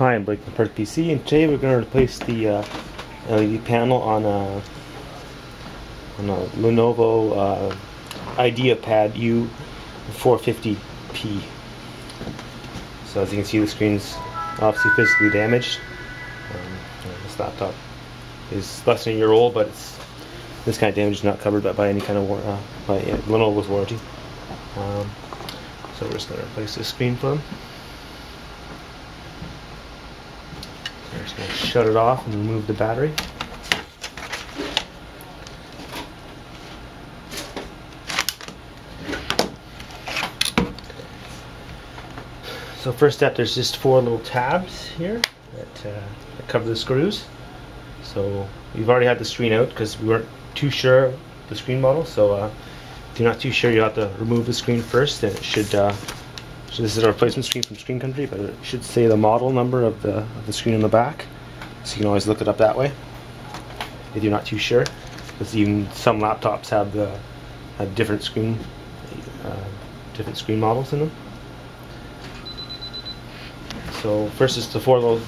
Hi, I'm Blake from Perth PC, and today we're going to replace the LED panel on a Lenovo Ideapad U450p. So as you can see, the screen's obviously physically damaged. This laptop is less than a year old, but this kind of damage is not covered by any kind of Lenovo's warranty. So we're just going to replace this screen for them. We're just going to shut it off and remove the battery. So first step, there's just 4 little tabs here that cover the screws. So we've already had the screen out because we weren't too sure of the screen model. So if you're not too sure, you have to remove the screen first, and it should. So this is a replacement screen from Screen Country, but it should say the model number of the screen on the back, so you can always look it up that way if you're not too sure. Because even some laptops have different screen models in them. So first is the 4 little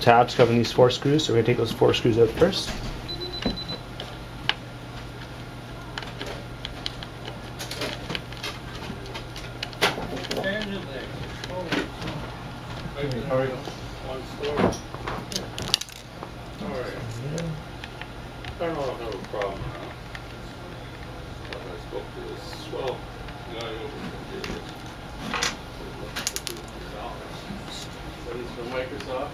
tabs covering these 4 screws. So we're going to take those 4 screws out first. I don't know if I have a problem now. When I spoke to this swell guy over there, but he's from Microsoft.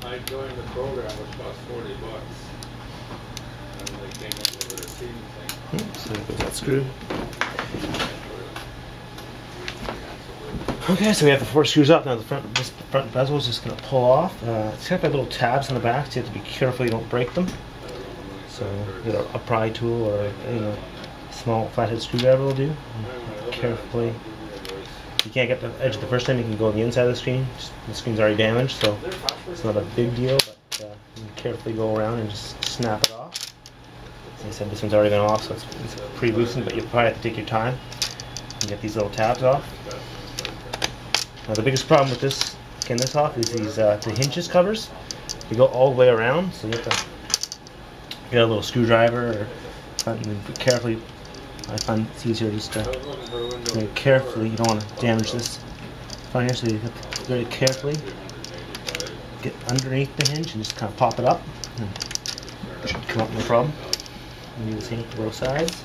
I joined the program, which cost $40, and they came up with a receiving thing. So there goes that screw. Okay, so we have the 4 screws up. Now this front bezel is just going to pull off. It's got little tabs on the back, so you have to be careful you don't break them. So a pry tool or a small flathead screwdriver will do. Carefully. If you can't get the edge the first time, you can go on the inside of the screen. The screen's already damaged, so it's not a big deal, but you can carefully go around and just snap it off. As I said, this one's already gone off, so it's pre-loosened, but you probably have to take your time and get these little tabs off. Now the biggest problem with this, getting this off, is these the hinges covers. They go all the way around, so you have to get a little screwdriver and carefully. I find it's easier just to very carefully. You don't want to damage this finer, so you have to very carefully get underneath the hinge and just kind of pop it up. And it should come up no problem. And do the same for both sides.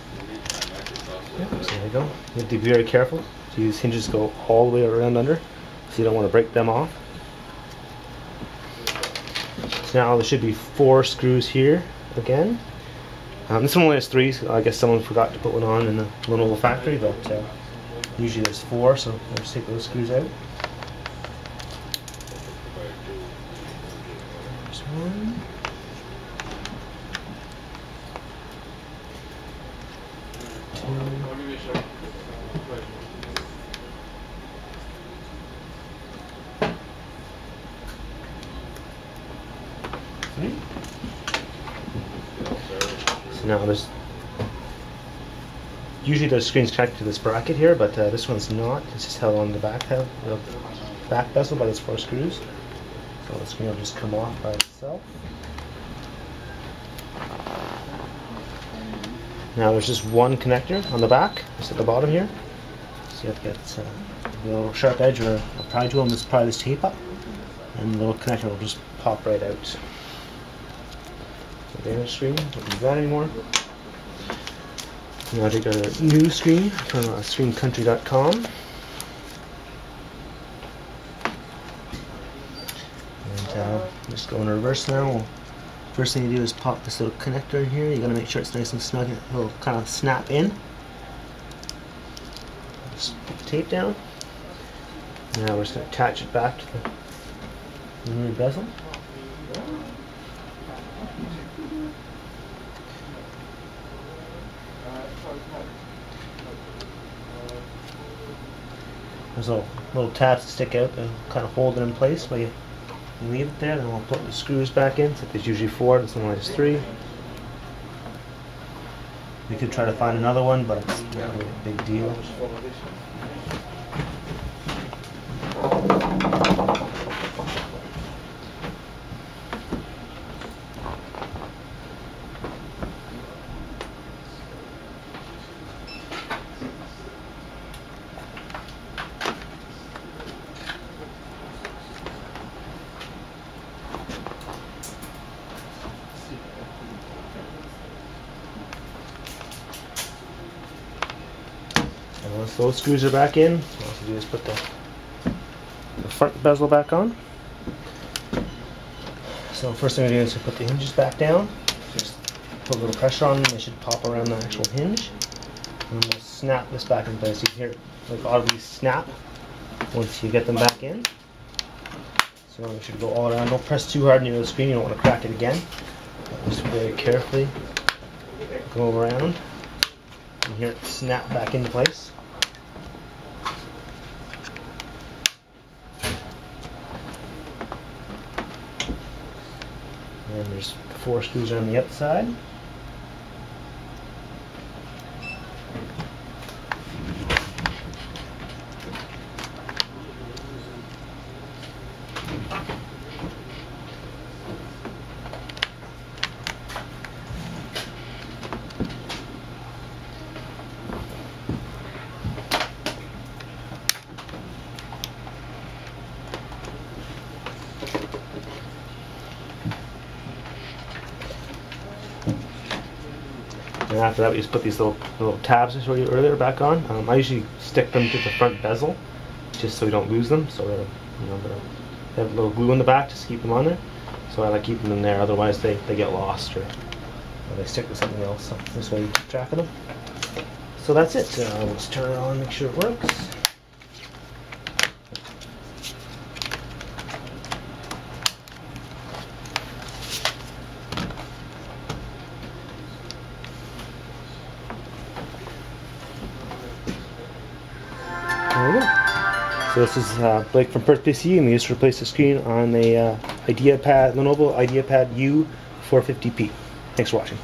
Yep, so there you go. You have to be very careful. So these hinges go all the way around under, so you don't want to break them off. So now there should be 4 screws here again. This one only has 3, so I guess someone forgot to put one on in the Lenovo factory, but usually there's 4, so let's take those screws out. There's 1. 2. 3. So now usually the screen's connected to this bracket here, but this one's not. It's just held on the back bezel by those 4 screws. So the screen will just come off by itself. Now there's just 1 connector on the back, just at the bottom here. So you have to get a little sharp edge or a pry tool and just pry this tape up, and the little connector will just pop right out. Damaged screen, don't need that anymore. Now I take a new screen from screencountry.com. And just go in reverse now. First thing you do is pop this little connector in here. You gotta make sure it's nice and snug. It'll kind of snap in. Just put the tape down. Now we're just gonna attach it back to the rear bezel. There's a little tabs that stick out to kind of hold it in place while you leave it there. Then we'll put the screws back in. So there's usually 4, this one only has 3. We could try to find another one, but it's not really a big deal. And once those screws are back in, what else do is put the front bezel back on. So first thing we do is to put the hinges back down. Just put a little pressure on them, they should pop around the actual hinge. And then we'll snap this back in place. You can hear it like audibly snap once you get them back in. So you should go all around. Don't press too hard near the screen, you don't want to crack it again. Just very carefully go around. You hear it snap back into place. And there's 4 screws on the outside. And after that, we just put these little tabs I showed you earlier back on. I usually stick them to the front bezel, just so we don't lose them. So they have a little glue in the back just to keep them on there. So I like keeping them there. Otherwise, they get lost or they stick to something else. So this way you keep track of them. So that's it. Let's turn it on, make sure it works. There we go. So this is Blake from Perth PC, and we used to replace the screen on a Ideapad, Lenovo Ideapad U450p. Thanks for watching.